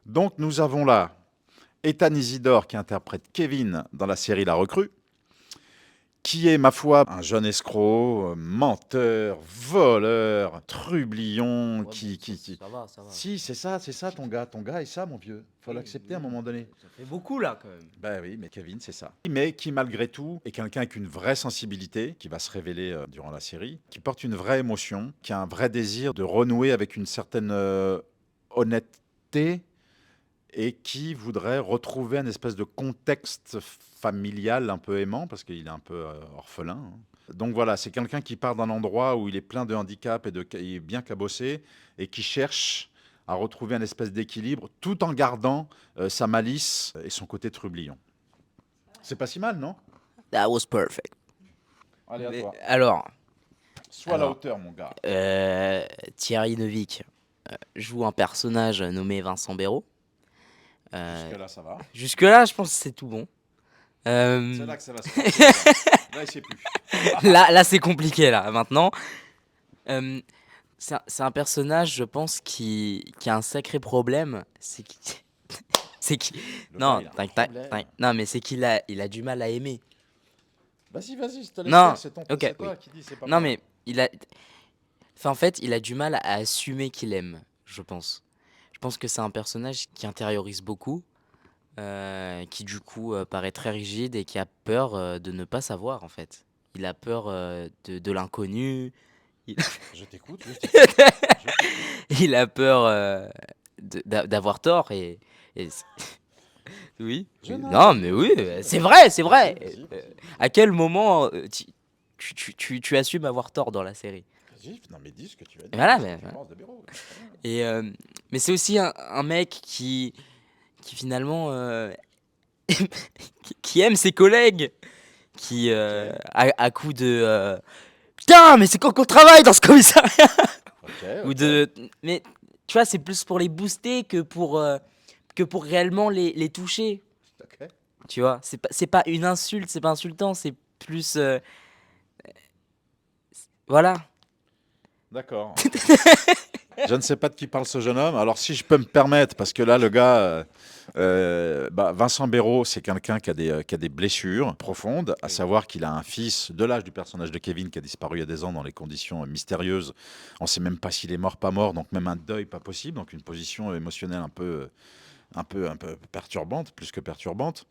Donc nous avons là Ethan Isidore qui interprète Kevin dans la série La Recrue, qui est, ma foi, un jeune escroc, menteur, voleur, trublion, Ouais, bon, ça va, ça va. Si, c'est ça ton gars est ça, mon vieux. Faut Oui, l'accepter à un oui, moment donné. ça fait beaucoup là quand même. Ben oui, mais Kevin, c'est ça. Mais qui, malgré tout, est quelqu'un avec une vraie sensibilité, qui va se révéler durant la série, qui porte une vraie émotion, qui a un vrai désir de renouer avec une certaine honnêteté et qui voudrait retrouver un espèce de contexte familial un peu aimant, parce qu'il est un peu orphelin, hein. Donc voilà, c'est quelqu'un qui part d'un endroit où il est plein de handicaps il est bien cabossé et qui cherche à retrouver un espèce d'équilibre tout en gardant sa malice et son côté trublion. C'est pas si mal, non? That was perfect. Allez, à Mais toi. alors, Sois à la alors, hauteur, mon gars. Thierry Neuvik joue un personnage nommé Vincent Béraud. Euh, Jusque-là, ça va. Jusque-là, je pense que c'est tout bon. C'est Euh, là que ça va se passer, mon gars. Là, il sait plus. là, c'est compliqué là. Maintenant, Euh, c'est un personnage, je pense, qui a un sacré problème. C'est qui. Le gars, Non, il a un problème. non, mais c'est il a du mal à aimer. Vas-y, je te laisse Non, faire. ok, C'est oui. toi qui dis, c'est pas Non, moi. mais il a. Enfin, en fait, il a du mal à assumer qu'il aime, je pense. Je pense que c'est un personnage qui intériorise beaucoup, qui du coup paraît très rigide et qui a peur de ne pas savoir, en fait. Il a peur de l'inconnu. Il... Je t'écoute, je t'écoute. Je t'écoute. il a peur d'avoir tort et oui, Je oui. note, Non, mais oui, c'est vrai, c'est vrai. vas-y. À quel moment tu assumes avoir tort dans la série? Vas-y, non mais dis ce que tu as Et dit, voilà, dis ce que tu voilà. penses de Béraud. Très bien. Et mais c'est aussi un mec qui finalement qui aime ses collègues, qui Ok, à coup de putain, mais c'est quand qu'on travaille dans ce commissariat ok, ou ok. de mais tu vois, c'est plus pour les booster que pour réellement les toucher. Ok. Tu vois, c'est pas une insulte, c'est pas insultant, c'est plus voilà. D'accord. Je ne sais pas de qui parle ce jeune homme. Alors si je peux me permettre, parce que là le gars, Vincent Béraud, c'est quelqu'un qui a des blessures profondes, à Oui. savoir qu'il a un fils de l'âge du personnage de Kevin qui a disparu il y a des ans dans les conditions mystérieuses. On ne sait même pas s'il est mort, pas mort, donc même un deuil pas possible, donc une position émotionnelle un peu perturbante, plus que perturbante.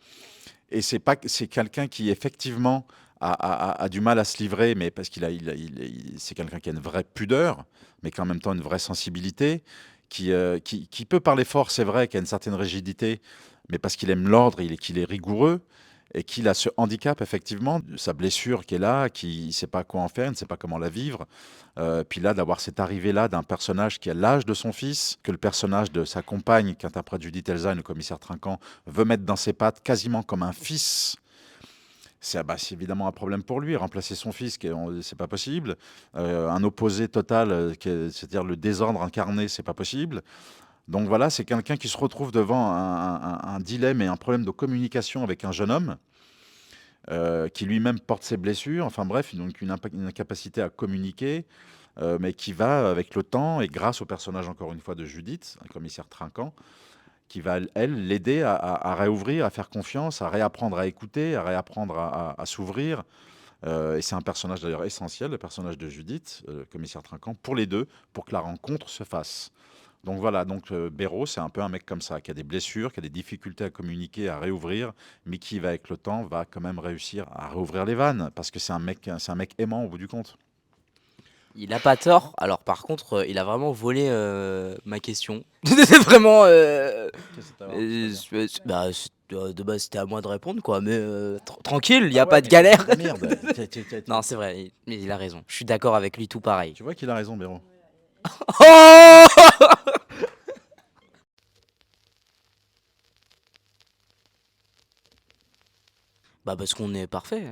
Et c'est quelqu'un qui effectivement a du mal à se livrer, mais parce c'est quelqu'un qui a une vraie pudeur, mais qui a en même temps une vraie sensibilité, qui peut parler fort, c'est vrai, qui a une certaine rigidité, mais parce qu'il aime l'ordre, qu'il est rigoureux, et qu'il a ce handicap, effectivement, sa blessure qui est là, qui ne sait pas quoi en faire, il ne sait pas comment la vivre. Puis là, d'avoir cette arrivée-là d'un personnage qui a l'âge de son fils, que le personnage de sa compagne, qu'interprète Judith Elzheim, le commissaire Trinquant, veut mettre dans ses pattes quasiment comme un fils. C'est évidemment un problème pour lui. Remplacer son fils, c'est pas possible. Un opposé total, c'est-à-dire le désordre incarné, c'est pas possible. Donc voilà, c'est quelqu'un qui se retrouve devant un dilemme et un problème de communication avec un jeune homme qui lui-même porte ses blessures. Enfin bref, donc une incapacité à communiquer, mais qui va avec le temps et grâce au personnage encore une fois de Judith, un commissaire Trinquant, qui va, elle, l'aider à réouvrir, à faire confiance, à réapprendre à écouter, à réapprendre à s'ouvrir. Et c'est un personnage d'ailleurs essentiel, le personnage de Judith, commissaire Trinquant, pour les deux, pour que la rencontre se fasse. Donc voilà, donc Béraud, c'est un peu un mec comme ça, qui a des blessures, qui a des difficultés à communiquer, à réouvrir, mais qui, va, avec le temps, va quand même réussir à réouvrir les vannes, parce que c'est un mec aimant au bout du compte. Il a pas tort. Alors par contre, il a vraiment volé ma question. C'est vraiment Qu'est-ce que t'as C'est-à-dire bah de base c'était à moi de répondre quoi, mais tranquille, il y Bah a ouais, pas de mais t'as dit galère. de la merde. Non, c'est vrai, mais il a raison. Je suis d'accord avec lui tout pareil. Tu vois qu'il a raison, Béraud. Oh bah parce qu'on est parfait.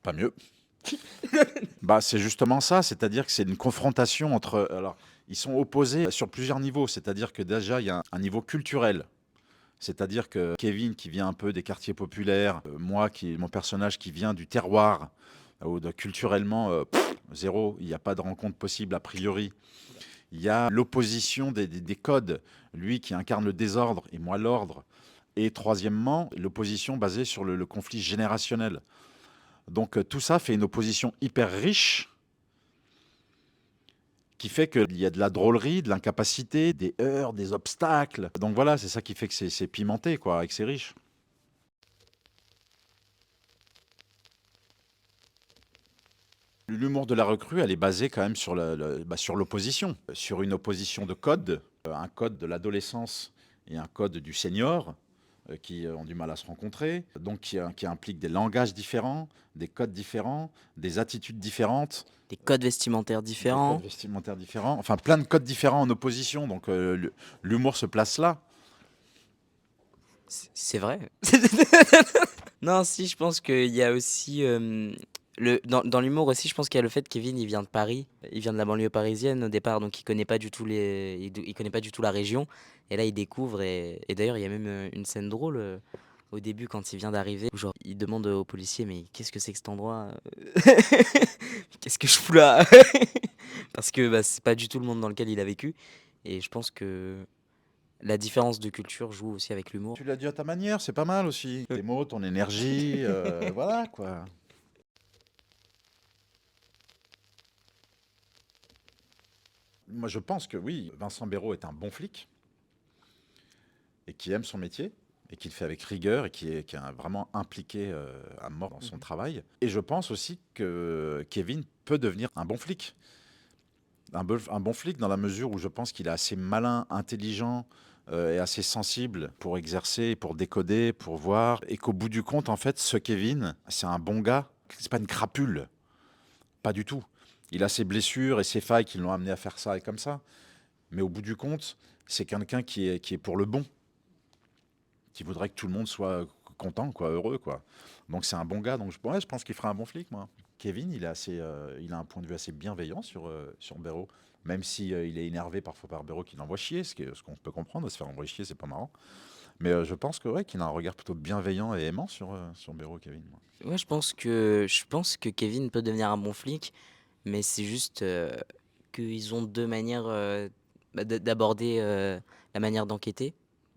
Pas mieux. Bah, c'est justement ça, c'est-à-dire que c'est une confrontation entre. Alors, ils sont opposés sur plusieurs niveaux, c'est-à-dire que déjà, il y a un niveau culturel. C'est-à-dire que Kevin, qui vient un peu des quartiers populaires, moi, mon personnage qui vient du terroir, culturellement, zéro, il n'y a pas de rencontre possible a priori. Il y a l'opposition des codes, lui qui incarne le désordre et moi l'ordre. Et troisièmement, l'opposition basée sur le conflit générationnel. Donc tout ça fait une opposition hyper riche qui fait qu'il y a de la drôlerie, de l'incapacité, des heurts, des obstacles. Donc voilà, c'est ça qui fait que c'est pimenté, quoi, et que c'est riche. L'humour de la recrue, elle est basée quand même sur sur l'opposition, sur une opposition de codes, un code de l'adolescence et un code du senior qui ont du mal à se rencontrer, donc qui implique des langages différents, des codes différents, des attitudes différentes, Des codes vestimentaires des codes différents. vestimentaires différents, enfin plein de codes différents en opposition. Donc l'humour se place là. C'est vrai. Non, si, je pense qu'il y a aussi dans l'humour aussi, je pense qu'il y a le fait que Kevin, il vient de Paris, il vient de la banlieue parisienne au départ, donc il connaît pas du tout il connaît pas du tout la région. Et là, il découvre et d'ailleurs, il y a même une scène drôle au début quand il vient d'arriver, où genre il demande au policier, mais qu'est-ce que c'est que cet endroit? Qu'est-ce que je fous là? Parce que bah, c'est pas du tout le monde dans lequel il a vécu. Et je pense que la différence de culture joue aussi avec l'humour. Tu l'as dit à ta manière, c'est pas mal aussi. Tes mots, ton énergie, voilà quoi. Moi je pense que oui, Vincent Béraud est un bon flic et qui aime son métier et qui le fait avec rigueur et qui est vraiment impliqué à mort dans son travail. Et je pense aussi que Kevin peut devenir un bon flic. Un bon flic dans la mesure où je pense qu'il est assez malin, intelligent et assez sensible pour exercer, pour décoder, pour voir. Et qu'au bout du compte, en fait, ce Kevin, c'est un bon gars. C'est pas une crapule. Pas du tout. Il a ses blessures et ses failles qui l'ont amené à faire ça et comme ça. Mais au bout du compte, c'est quelqu'un qui est pour le bon, qui voudrait que tout le monde soit content, quoi, heureux, quoi. Donc c'est un bon gars. Donc ouais, je pense qu'il fera un bon flic, moi. Kevin, il a un point de vue assez bienveillant sur Béraud, même si il est énervé parfois par Béraud qui l'envoie chier, ce qu'on peut comprendre. Se faire envoyer chier, c'est pas marrant. Mais je pense que ouais, qu'il a un regard plutôt bienveillant et aimant sur Béraud, Kevin. Moi. Ouais, je pense que Kevin peut devenir un bon flic, mais c'est juste qu'ils ont deux manières bah, d'aborder la manière d'enquêter,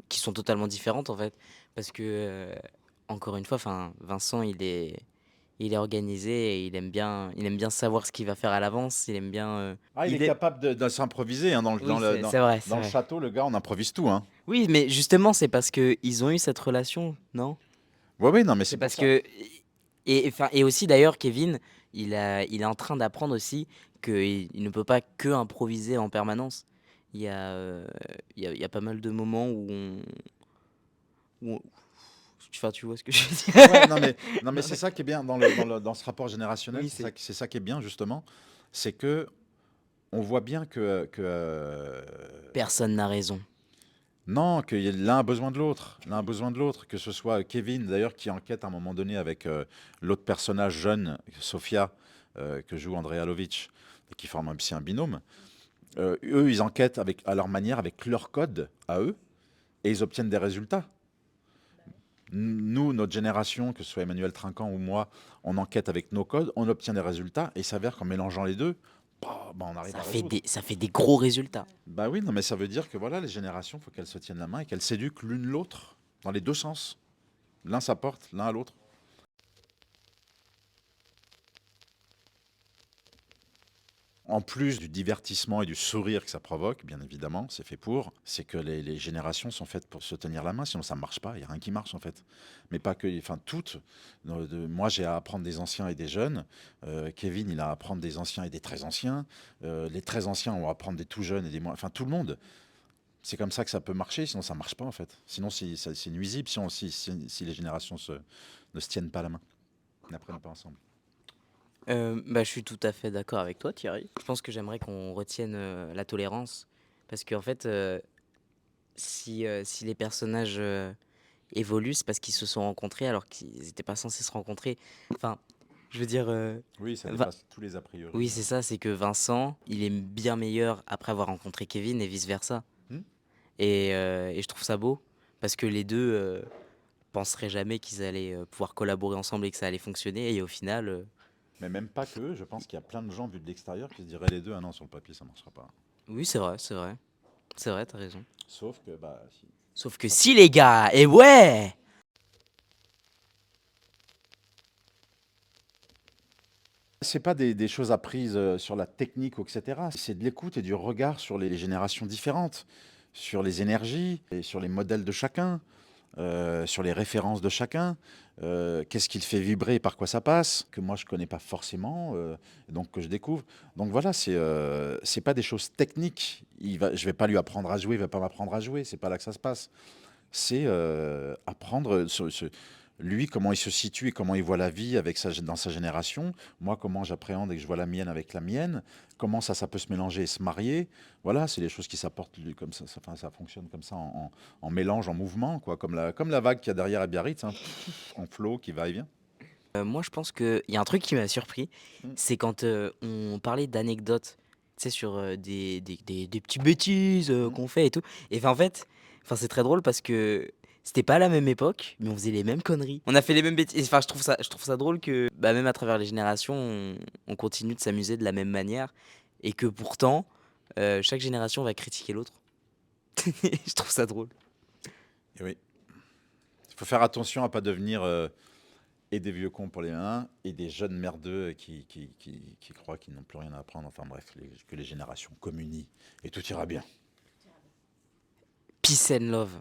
qui sont totalement différentes en fait. Parce que, encore une fois, enfin, Vincent, il est organisé et il aime bien savoir ce qu'il va faire à l'avance. Il aime bien. Ah, il est Il est... capable de s'improviser hein, Oui, c'est vrai, c'est dans le vrai. château. Le gars, on improvise tout. Hein. Oui, mais justement, c'est parce que ils ont eu cette relation, non? Ouais, oui, non, mais C'est c'est pour parce ça. que enfin et aussi d'ailleurs Kevin, il est en train d'apprendre aussi qu'il ne peut pas que improviser en permanence. Il y a, il y a pas mal de moments où on enfin, tu vois ce que je veux dire? Ouais, non, mais Non, c'est mais ça qui est bien dans ce rapport générationnel. oui, c'est C'est ça qui est bien justement, c'est que on voit bien que personne n'a raison. non, que l'un a besoin de l'autre, l'un a besoin de l'autre. Que ce soit Kevin d'ailleurs qui enquête à un moment donné avec l'autre personnage jeune, Sofia, que joue Andrea Lovic, qui forme aussi un binôme. Eux, ils enquêtent à leur manière, avec leur code à eux, et ils obtiennent des résultats. Nous, notre génération, que ce soit Emmanuel Trinquant ou moi, on enquête avec nos codes, on obtient des résultats, et il s'avère qu'en mélangeant les deux, bah, on arrive à résoudre. Ça fait des gros résultats. Bah oui, non, mais ça veut dire que voilà, les générations, il faut qu'elles se tiennent la main et qu'elles s'éduquent l'une l'autre, dans les deux sens. L'un s'apporte, l'un à l'autre. En plus du divertissement et du sourire que ça provoque, bien évidemment, c'est fait pour, c'est que les générations sont faites pour se tenir la main, sinon ça ne marche pas, il n'y a rien qui marche en fait. Mais pas que, enfin toutes. Moi j'ai à apprendre des anciens et des jeunes, Kevin il a à apprendre des anciens et des très anciens, les très anciens ont à apprendre des tout jeunes et des moins, enfin tout le monde. C'est comme ça que ça peut marcher, sinon ça ne marche pas en fait. Sinon c'est nuisible si les générations ne se tiennent pas la main, n'apprennent pas ensemble. Bah, je suis tout à fait d'accord avec toi, Thierry. Je pense que j'aimerais qu'on retienne la tolérance parce qu'en fait, si les personnages évoluent, c'est parce qu'ils se sont rencontrés alors qu'ils n'étaient pas censés se rencontrer. Enfin, je veux dire, Oui, ça Vin- dépasse tous les a priori. oui, c'est ça, c'est que Vincent, il est bien meilleur après avoir rencontré Kevin et vice-versa. Hmm. Et je trouve ça beau parce que les deux penseraient jamais qu'ils allaient pouvoir collaborer ensemble et que ça allait fonctionner. Et au final, Mais même pas que eux, je pense qu'il y a plein de gens vus de l'extérieur qui se diraient les deux, ah non, sur le papier, ça marchera pas. Oui, c'est vrai, c'est vrai. C'est vrai, t'as raison. Sauf que, bah, si. Sauf que si, les gars, et ouais! C'est pas des choses apprises sur la technique, ou etc. C'est de l'écoute et du regard sur les générations différentes, sur les énergies et sur les modèles de chacun. Sur les références de chacun, qu'est-ce qui le fait vibrer et par quoi ça passe, que moi je connais pas forcément, donc que je découvre. Donc voilà, c'est pas des choses techniques. Je vais pas lui apprendre à jouer, il va pas m'apprendre à jouer, c'est pas là que ça se passe. C'est apprendre lui comment il se situe et comment il voit la vie avec dans sa génération. Moi comment j'appréhende et que je vois la mienne avec la mienne. Comment ça peut se mélanger et se marier. Voilà, c'est des choses qui s'apportent comme ça. Enfin, ça fonctionne comme ça en mélange, en mouvement, quoi, comme la vague qu'il y a derrière à Biarritz, hein, en flot qui va et vient. Moi, je pense qu'il y a un truc qui m'a surpris, Mm. c'est quand on parlait d'anecdotes, tu sais, sur des petites bêtises Mm. qu'on fait et tout. Et enfin, en fait, enfin, c'est très drôle parce que c'était pas à la même époque, mais on faisait les mêmes conneries. On a fait les mêmes bêtises. Enfin, je trouve ça drôle que, bah, même à travers les générations, on continue de s'amuser de la même manière et que pourtant, chaque génération va critiquer l'autre. Je trouve ça drôle. Et oui, il faut faire attention à pas devenir et des vieux cons pour les uns et des jeunes merdeux qui croient qu'ils n'ont plus rien à apprendre. Enfin bref, que les générations communient et tout ira bien. Peace and love.